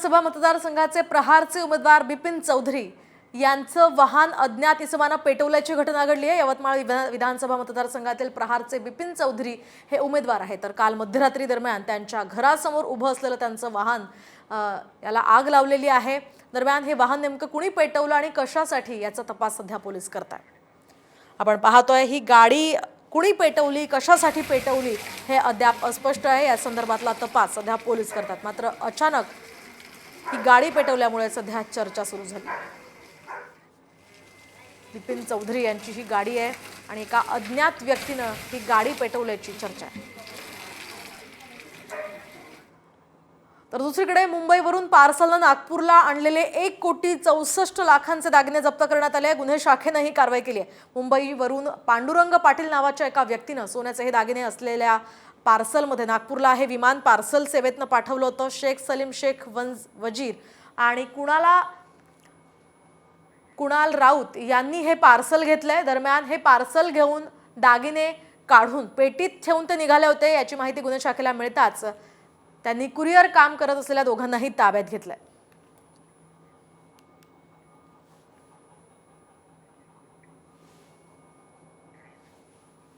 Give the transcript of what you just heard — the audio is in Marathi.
विधानसभा मतदारसंघाचे प्रहारचे उमेदवार बिपिन चौधरी यांचं वाहन अज्ञात इसमानं पेटवल्याची घटना घडली आहे। यवतमाळ विधानसभा मतदारसंघातील प्रहारचे बिपिन चौधरी हे उमेदवार आहेत। तर काल मध्यरात्री दरम्यान त्यांच्या घरासमोर उभं असलेलं त्यांचं वाहन याला आग लावलेली आहे। दरम्यान हे वाहन नेमकं कुणी पेटवलं आणि कशासाठी याचा तपास सध्या पोलीस करतायत। आपण पाहतोय ही गाडी कुणी पेटवली, कशासाठी पेटवली हे अद्याप अस्पष्ट आहे। या संदर्भातला तपास सध्या पोलीस करतात। मात्र अचानक ही गाडी पेटवल्यामुळे सध्या चर्चा सुरू झाली। बिपिन चौधरी यांची ही गाडी आहे आणि एका अज्ञात व्यक्तीने ही गाडी पेटवल्याची चर्चा आहे। तर दुसरीकडे मुंबईवरून पार्सलनं नागपूरला आणलेले 1,64,00,000 दागिने जप्त करण्यात आले। गुन्हे शाखेने ही कारवाई केली आहे। मुंबईवरून पांडुरंग पाटील नावाच्या एका व्यक्तीने सोन्याचे हे दागिने असलेल्या पार्सलमध्ये नागपूरला हे विमान पार्सल सेवेतनं पाठवलं होतं। शेख सलीम शेख वजीर आणि कुणाल राऊत यांनी हे पार्सल घेतलंय। दरम्यान हे पार्सल घेऊन दागिने काढून पेटीत ठेवून ते निघाले होते। याची माहिती गुन्हे शाखेला मिळताच त्यांनी कुरिअर काम करत असलेल्या दोघांनाही ताब्यात घेतलंय।